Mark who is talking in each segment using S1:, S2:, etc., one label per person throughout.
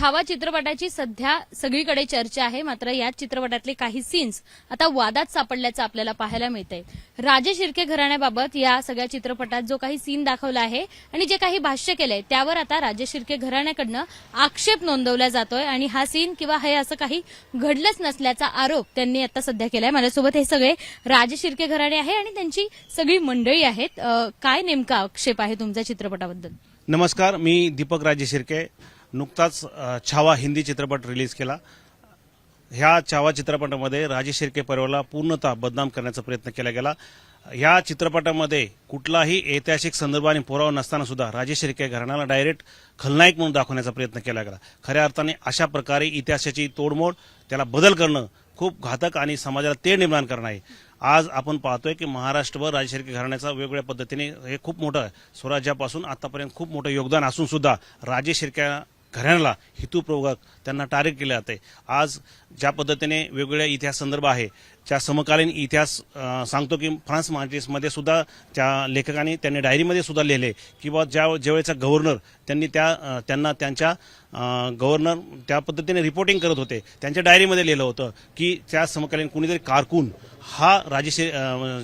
S1: छावा चित्रपटाची सध्या सगळीकडे चर्चा आहे, मात्र या चित्रपटातले काही सीन्स आता वादात सापडल्याचं आपल्याला पाहायला मिळतंय। राजे शिर्के घराण्याबाबत या सगळ्या चित्रपटात जो काही सीन दाखवला आहे आणि जे काही भाष्य केलंय त्यावर आता राजे शिर्के घराण्याकडनं आक्षेप नोंदवला जातोय आणि हा सीन किंवा हे असं काही घडलंच नसल्याचा आरोप त्यांनी आता सध्या केलाय। माझ्यासोबत हे सगळे राजे शिर्के घराणे आहे आणि त्यांची सगळी मंडळी आहेत। काय नेमका आक्षेप आहे तुमच्या चित्रपटाबद्दल?
S2: नमस्कार, मी दीपक राजे शिर्के। नुकताच छावा हिंदी चित्रपट रिलीज केला। ह्या छावा चित्रपटामध्ये राजे शिर्के परिवाराला पूर्णतः बदनाम करण्याचा प्रयत्न केला गेला। या चित्रपटामध्ये कुठलाही ऐतिहासिक संदर्भ आणि पुरावा नसताना सुद्धा राजे शिर्के घराण्याला डायरेक्ट खलनायक म्हणून दाखवण्याचा प्रयत्न केला गेला। खऱ्या अर्थाने अशा प्रकारे इतिहासाची तोडमोड, त्याला बदल करणं खूप घातक आणि समाजाला तेढ निर्माण करणं आहे। आज आपण पाहतोय की महाराष्ट्रभर राजे शिर्के घराण्याचा वेगवेगळ्या पद्धतीने हे खूप मोठं स्वराज्यापासून आतापर्यंत खूप मोठं योगदान असून सुद्धा राजे शिर्के घराण्याला हेतुपूर्वक त्यांना टार्गेट केले जाते। आज ज्या पद्धतीने वेगवेगळ्या इतिहास संदर्भ आहे, त्या समकालीन इतिहास सांगतो की फ्रान्स मार्टिसमध्ये सुद्धा त्या लेखकांनी त्यांनी डायरीमध्ये सुद्धा लिहिले किंवा ज्यावेळेचा गव्हर्नर त्यांना त्यांच्या गव्हर्नर त्या पद्धतीने रिपोर्टिंग करत होते, त्यांच्या डायरीमध्ये लिहिलं होतं की त्या समकालीन कुणीतरी कारकून हा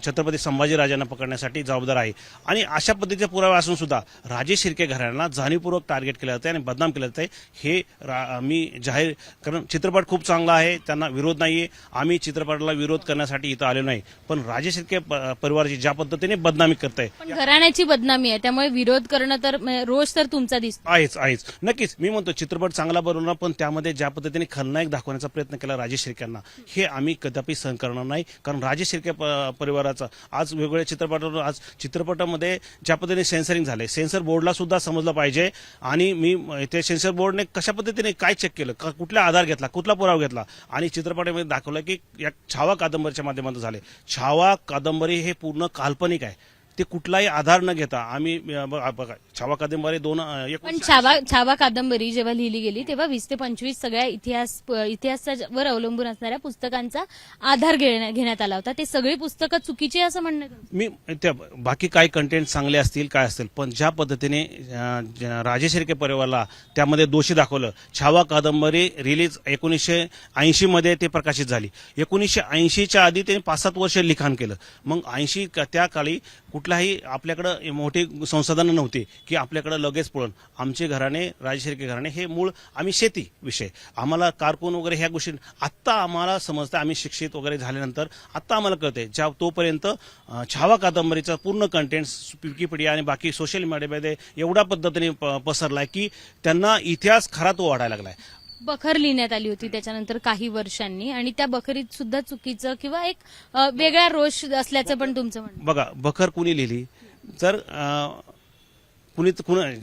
S2: छत्रपती संभाजीराजांना पकडण्यासाठी जबाबदार आहे। आणि अशा पद्धतीचे पुरावे असून सुद्धा राजे शिर्के घराण्याला जाणीवपूर्वक टार्गेट केलं जाते आणि बदनाम केलं जाते। हे मी जाहीर कारण चित्रपट खूप चांगला आहे, त्यांना विरोध नाहीये, आम्ही चित्रपटाला विरोध करण्यासाठी इथं आलो नाही, पण राजे शिर्के परिवाराची ज्या पद्धतीने बदनामी करताय,
S1: पण घराण्याची बदनामी आहे, त्यामुळे विरोध करणं तर रोज तर तुमचा दिसतो।
S2: आहेच नक्कीच। मी म्हणतो चित्रपट चांगला बनवला, पण त्यामध्ये ज्या पद्धतीने खलनायक दाखवण्याचा प्रयत्न केला राजे शिर्क्यांना, हे आम्ही कदापि सहन करणार नाही। कारण राजे शिर्के परिवाराचा आज वेगवेगळ्या चित्रपटावर आज चित्रपटामध्ये ज्या पद्धतीने सेन्सरिंग झाले, सेन्सर बोर्डला सुद्धा समजलं पाहिजे। आणि मी ते सेन्सर बोर्डने कशा पद्धतीने काय चेक केलं, कुठला आधार घेतला, कुठला पुरावा घेतला आणि चित्रपटामध्ये दाखवलं की या छावा कादंबरीच्या माध्यमातून झाले। छावा कादंबरी हे पूर्ण काल्पनिक आहे, ते कुठलाही आधार न घेता आम्ही बघा छावा कादंबरी
S1: पण छावा कादंबरी जेव्हा लिहिली गेली तेव्हा 20 ते 25 सगळ्या इतिहासावर अवलंबून असणाऱ्या पुस्तकांचा आधार घेण्यात आला होता। ते सगळी पुस्तकं चुकीची असं म्हणणं
S2: मी त्या बाकी काही कंटेंट चांगले असतील काय असतील, पण ज्या पद्धतीने राजे शिर्के परिवाराला त्यामध्ये दोषी दाखवलं। छावा कादंबरी रिलीज 1980 मध्ये ते प्रकाशित झाली। 1980च्या आधी त्यांनी 5-7 वर्ष लिखाण केलं। मग 80 त्या काळी कुठलाही आपल्याकडे मोठी संसाधनं नव्हती की आपल्याकडे लगेच पळून आमचे घराणे राजे शिर्के घराणे हे मूळ आम्ही शेती विषय, आम्हाला कारकून वगैरे ह्या गोष्टी आत्ता आम्हाला समजतं, आम्ही शिक्षित वगैरे झाल्यानंतर आत्ता आम्हाला कळते। तोपर्यंत छावा कादंबरीचा पूर्ण कंटेंट विकिपीडिया आणि बाकी सोशल मीडियामध्ये एवढ्या पद्धतीने पसरलाय की त्यांना इतिहास खरा तो वाढायला लागलाय।
S1: बखर लिहिण्यात आली होती त्याच्यानंतर काही वर्षांनी आणि त्या बखरीत सुद्धा चुकीचं किंवा एक वेगळा रोष असल्याचं पण तुमचं म्हणणं?
S2: बघा, बखर कुणी लिहिली, जर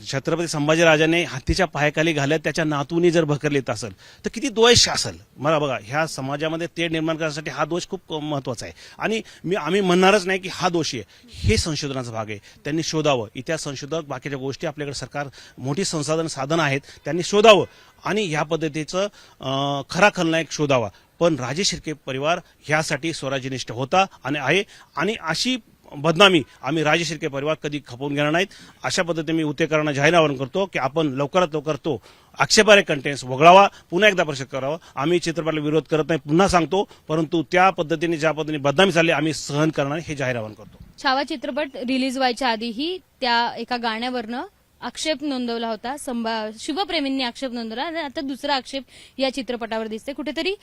S2: छत्रपती संभाजीराजांनी हत्तीच्या पायाखाली घालत त्याच्या नातूनी जर बखर लिहित असेल तर किती द्वेष असेल। मला बघा, ह्या समाजामध्ये तेढ निर्माण करण्यासाठी हा दोष खूप महत्वाचा आहे आणि आम्ही म्हणणारच नाही की हा दोषी आहे। हे संशोधनाचा भाग आहे, त्यांनी शोधावं। इतिहास संशोधक बाकीच्या गोष्टी आपल्याकडे सरकार मोठी साधन आहेत, त्यांनी शोधावं आणि या पद्धतीचं खरा खलनायक शोधावा। पण राजे शिर्के परिवार ह्यासाठी स्वराज्यनिष्ठ होता आणि आहे आणि अशी बदनामी आम्ही राजे शिर्के परिवार कधी खपवून घेणार नाहीत। अशा पद्धतीने मी उतेकरांना जाहीर आवाहन करतो की आपण लवकरात लवकर तो आक्षेपार्ह कंटेंट्स वगळावा, पुन्हा एकदा परिषद करावा। आम्ही चित्रपटाला विरोध करत नाही, पुन्हा सांगतो, परंतु त्या पद्धतीने ज्या पद्धतीने बदनामी झाली आम्ही सहन करणार हे जाहीर आवाहन करतो।
S1: छावा चित्रपट रिलीज व्हायच्या आधीही त्या एका गाण्यावरनं आक्षेप नोंदवला होता, शिवप्रेमींनी आक्षेप नोंदवला आणि आता दुसरा आक्षेप या चित्रपटावर दिसते। कुठेतरी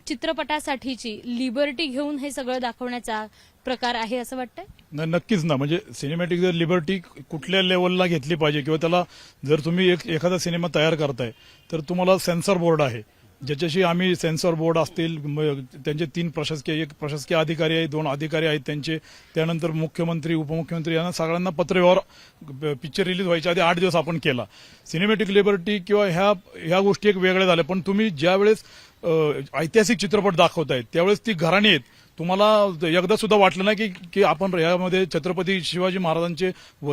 S1: चित्रपटासाठीची लिबर्टी घेऊन हे सगळं दाखवण्याचा प्रकार आहे असं वाटतंय?
S3: नक्कीच ना, म्हणजे सिनेमॅटिक जर लिबर्टी कुठल्या लेवलला घेतली पाहिजे किंवा त्याला जर तुम्ही एखादा सिनेमा तयार करताय तर तुम्हाला सेन्सॉर बोर्ड आहे, ज्याच्याशी आम्ही सेन्सॉर बोर्ड असतील, त्यांचे 3 प्रशासकीय, 1 प्रशासकीय अधिकारी आहे, 2 अधिकारी आहेत त्यांचे, त्यानंतर मुख्यमंत्री, उपमुख्यमंत्री यांना सगळ्यांना पत्रव्यवहार पिक्चर रिलीज व्हायच्या आधी 8 दिवस आपण केला। सिनेमॅटिक लिबर्टी किंवा ह्या गोष्टी एक वेगळ्या झाल्या, पण तुम्ही ज्यावेळेस ऐतिहासिक चित्रपट दाखवतायत त्यावेळेस ती घराणी आहेत। तुम्हाला एकदा सुद्धा वाटलं नाही की आपण यामध्ये छत्रपती शिवाजी महाराजांचे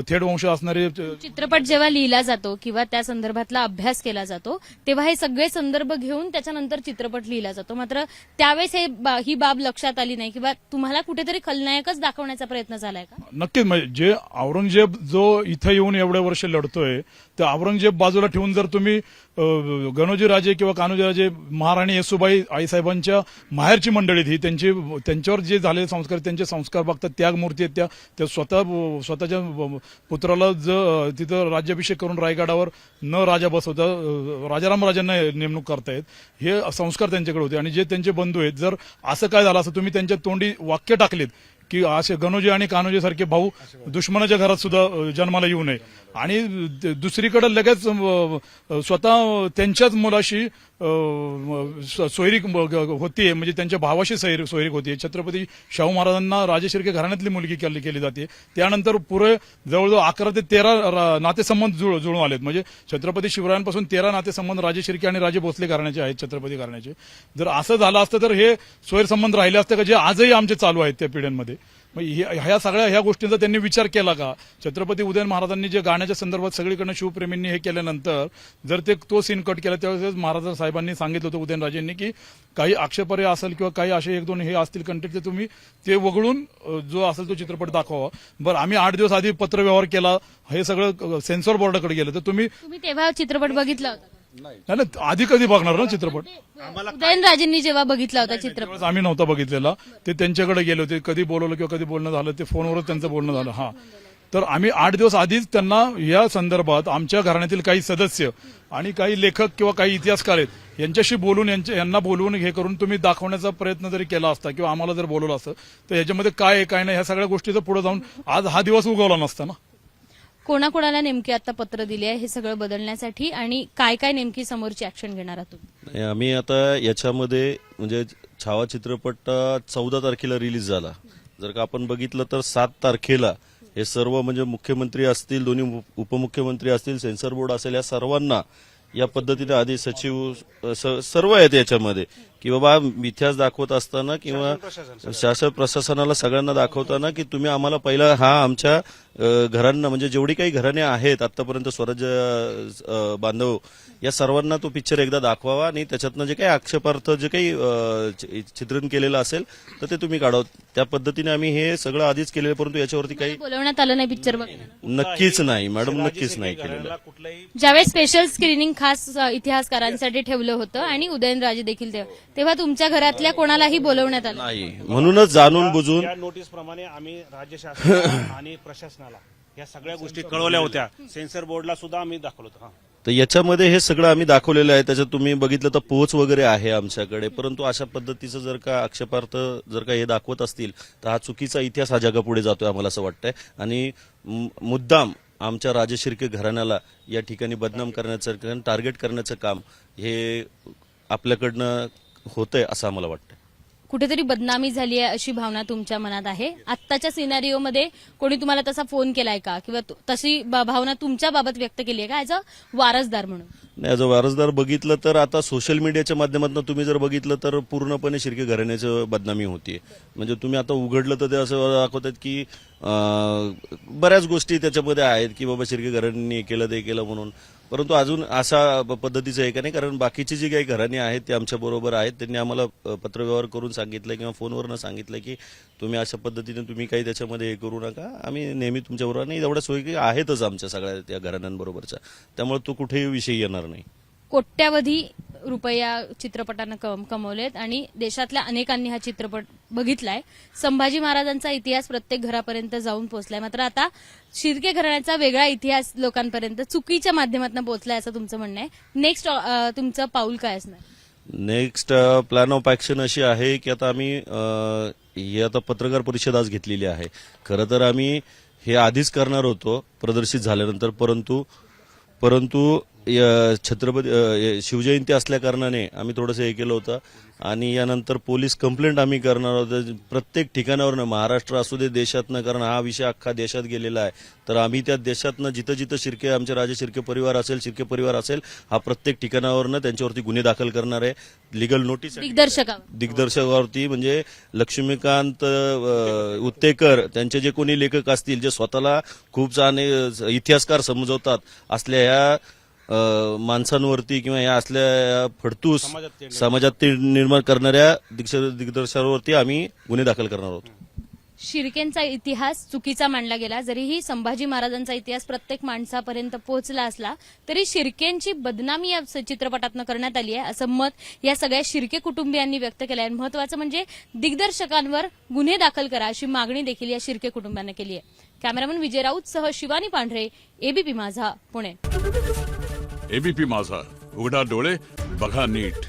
S3: थेट वंश असणारे
S1: चित्रपट जेव्हा लिहिला जातो किंवा त्या संदर्भातला अभ्यास केला जातो तेव्हा हे सगळे संदर्भ घेऊन त्याच्यानंतर चित्रपट लिहिला जातो, मात्र त्यावेळेस ही बाब लक्षात आली नाही किंवा तुम्हाला कुठेतरी खलनायकच दाखवण्याचा प्रयत्न झालाय का?
S3: नक्कीच, म्हणजे जे औरंगजेब जो इथं येऊन एवढे वर्ष लढतोय तर औरंगजेब बाजूला ठेवून जर तुम्ही गणोजी राजे किंवा कान्होजी राजे, महाराणी येसूबाई आईसाहेबांच्या माहेरची मंडळी ही त्यांच्यावर जे झालेले संस्कार, त्यांचे संस्कार बघतात, त्यागमूर्ती आहेत त्या स्वतःच्या पुत्राला तिथं राज्याभिषेक करून रायगडावर न राजा बसवता राजाराम राजांना नेमणूक करतायत, हे संस्कार त्यांच्याकडे होते. आणि जे त्यांचे बंधू आहेत, जर असं काय झालं असं तुम्ही त्यांच्या तोंडी वाक्य टाकलेत की असे गणोजी आणि कान्होजी सारखे भाऊ दुश्मनाच्या घरात सुद्धा जन्माला येऊ नये, आणि दुसरीकडे लगेच स्वतः त्यांच्याच मुलाशी सोयरीक होतीये, म्हणजे त्यांच्या भावाशी सोयरीक होतीये. छत्रपती शाहू महाराजांना राजे शिर्के घराण्यातली मुलगी केली जाते. त्यानंतर पुरे जवळजवळ 11 ते 13 नातेसंबंध जुळून आलेत. म्हणजे छत्रपती शिवरायांपासून 13 नातेसंबंध राजे शिर्के आणि राजे भोसले घराण्याचे आहेत, छत्रपती घराण्याचे. जर असं झालं असतं तर हे सोयरसंबंध राहिले असते का, जे आजही आमचे चालू आहेत त्या पिढ्यांमध्ये. ह्या गोष्टींचा त्यांनी विचार केला का? छत्रपती उदयन महाराजांनी जे गाण्याच्या संदर्भात सगळीकडनं शिवप्रेमींनी हे केल्यानंतर जर तो सीन कट केला, त्यावेळेस महाराज साहेबांनी सांगितलं होतं उदयनराजेंनी की काही आक्षेपार्ह असेल किंवा काही असे 1-2 हे असतील कंटेंट, ते तुम्ही ते वगळून जो असेल तो चित्रपट दाखवा. बरं, आम्ही 8 दिवस आधी पत्रव्यवहार केला, हे सगळं सेन्सॉर बोर्डाकडे गेलं. तर तुम्ही
S1: तेव्हा चित्रपट बघितला होता?
S3: नाही, आधी कधी बघणार ना चित्रपट?
S1: उदयनराजेंनी जेव्हा बघितला होता चित्रपट
S3: आम्ही नव्हता बघितलेला, ते त्यांच्याकडे गेले होते. कधी बोलवलं किंवा कधी बोलणं झालं ते फोनवरच त्यांचं बोलणं झालं. हा, तर आम्ही 8 दिवस आधीच त्यांना या संदर्भात आमच्या घराण्यातील काही सदस्य आणि काही लेखक किंवा काही इतिहासकार आहेत यांच्याशी बोलून यांना बोलवून हे करून तुम्ही दाखवण्याचा प्रयत्न जरी केला असता किंवा आम्हाला जर बोलवलं असतं तर याच्यामध्ये काय आहे काय नाही ह्या सगळ्या गोष्टीचं पुढे जाऊन आज हा दिवस उगवला नसता ना.
S1: कोणाकोणाला नेमकी आता पत्र दिले आहे हे सगळं बदलण्यासाठी, आणि काय काय नेमकी समोरची ऍक्शन घेणार आहात तुम्ही?
S4: आम्ही आता याच्यामध्ये म्हणजे छावा चित्रपट 14 तारखेला रिलीज झाला. जर का आपण बघितलं तर 7 तारखेला हे सर्व म्हणजे मुख्यमंत्री असतील, दोन्ही उपमुख्यमंत्री असतील, सेन्सर बोर्ड असेल, या सर्वांना या पद्धतीने आधी सचिव सर्व आहेत याच्यामध्ये की बाबा इतिहास दाखवत असताना किंवा शासन प्रशासनाला सगळ्यांना दाखवताना की तुम्ही आम्हाला पहिला हा आमच्या घरांना म्हणजे जेवढी काही घराणे आहेत आतापर्यंत स्वराज्य बांधव या सर्वांना तो पिक्चर एकदा दाखवावा आणि त्याच्यातनं जे काही आक्षेपार्थ जे काही चित्रण केलेलं असेल तर ते तुम्ही काढावं. त्या पद्धतीने आम्ही हे सगळं आधीच केलेलं, परंतु याच्यावरती काही
S1: बोलवण्यात आलं नाही पिक्चर बघायला?
S4: नक्कीच नाही मॅडम, नक्कीच नाही केलेलं.
S1: ज्यावेळेस स्पेशल स्क्रीनिंग खास इतिहासकारांसाठी ठेवलं होतं आणि उदयनराजे देखील तेव्हा तुमच्या घरातल्या कोणालाही बोलवण्यात आलं
S4: नाही, म्हणूनच जाणून बुजून
S2: या नोटीस प्रमाणे आम्ही राज्य शासनाला आणि प्रशासनाला या सगळ्या गोष्टी कळवल्या होत्या. सेन्सर बोर्डला सुद्धा आम्ही दाखवलं होतं.
S4: तर याच्यामध्ये हे सगळं आम्ही दाखवलेलं आहे. त्याच्यात तुम्ही बघितलं तर पोच वगैरे आहे आमच्याकडे, परंतु अशा पद्धतीचं जर का आक्षेपार्थ जर का हे दाखवत असतील तर हा चुकीचा इतिहास हा जगापुढे जातोय आम्हाला असं वाटतंय. आणि मुद्दाम आमच्या राजे शिर्के घराण्याला या ठिकाणी बदनाम करण्याचं, टार्गेट करण्याचं काम हे आपल्याकडनं होतंय असं आम्हाला वाटतं.
S1: कुठेतरी बदनामी झाली आहे अशी भावना तुमच्या मनात आहे? आत्ताच्या सिनारिओमध्ये कोणी तुम्हाला तसा फोन केलाय का किंवा तशी भावना तुमच्या बाबत व्यक्त केली आहे का ऍज अ वारसदार म्हणून?
S4: नाही, ॲज अ वारसदार बघितलं तर आता सोशल मीडियाच्या माध्यमातून तुम्ही जर बघितलं तर पूर्णपणे शिर्के घराण्याचं बदनामी होतीये. म्हणजे तुम्ही आता उघडलं तर ते असं दाखवतात की बऱ्याच गोष्टी त्याच्यामध्ये आहेत की बाबा शिर्के घराण्यांनी केलं ते केलं म्हणून, परंतु अजून अशा पद्धतीचं आहे का नाही. कारण बाकीची जी काही घराणी आहेत ते आमच्या बरोबर आहेत, त्यांनी आम्हाला पत्रव्यवहार करून सांगितलं किंवा फोनवरनं सांगितलं की तुम्ही अशा पद्धतीने तुम्ही काही त्याच्यामध्ये हे करू नका, आम्ही नेहमी तुमच्याबरोबर. नाही, एवढ्या सोयी आहेतच आमच्या सगळ्या त्या घराण्यांबरोबरच्या, त्यामुळे तो कुठेही विषय येणार नाही.
S1: कोट्यावधी रुपया चित्रपटानं कमवलेत आणि देशातल्या अनेकांनी हा चित्रपट बघितलाय. संभाजी महाराजांचा इतिहास प्रत्येक घरापर्यंत जाऊन पोहोचलाय. मात्र आता शिर्के घराण्याचा वेगळा इतिहास लोकांपर्यंत चुकीच्या माध्यमातून पोहोचलाय असं तुमचं म्हणणं आहे. नेक्स्ट तुमचं पाऊल काय असणार?
S4: नेक्स्ट प्लॅन ऑफ ऍक्शन अशी आहे की आता आम्ही ही आता पत्रकार परिषद आज घेतलेली आहे. खरं तर आम्ही हे आधीच करणार होतो प्रदर्शित झाल्यानंतर, परंतु छत्रपती शिवजयंती असल्या कारणाने आम्ही थोडंसं हे केलं होतं आणि यानंतर पोलीस कंप्लेंट आम्ही करणार होतो प्रत्येक ठिकाणावरनं, महाराष्ट्र असू दे देशातनं, कारण हा विषय अख्खा देशात गेलेला आहे. तर आम्ही त्या देशातनं जिथं जिथं शिर्के आमचे राजे शिर्के परिवार असेल, शिर्के परिवार असेल, हा प्रत्येक ठिकाणावरनं त्यांच्यावरती गुन्हे दाखल करणार आहे. लिगल नोटीस दिग्दर्शकावरती म्हणजे लक्ष्मीकांत उत्तेकर त्यांचे जे कोणी लेखक असतील जे स्वतःला खूप चांगले इतिहासकार समजवतात असल्या ह्या माणसांवरती किंवा या असल्या फडतूस समाजात ते निर्माण करणाऱ्या दिग्दर्शकावरती आम्ही गुन्हे दाखल करणार आहोत.
S1: शिर्केंचा इतिहास चुकीचा मांडला गेला. जरीही संभाजी महाराजांचा इतिहास प्रत्येक माणसापर्यंत पोहोचला असला तरी शिर्केंची बदनामी या चित्रपटातनं करण्यात आली आहे असं मत या सगळ्या शिर्के कुटुंबियांनी व्यक्त केलं आहे. महत्वाचं म्हणजे दिग्दर्शकांवर गुन्हे दाखल करा अशी मागणी देखील या शिर्के कुटुंबानं केली आहे. कॅमेरामन विजय राऊतसह शिवानी पांढरे, एबीपी माझा, पुणे.
S5: एबीपी माझा, उघडा डोळे बघा नीट.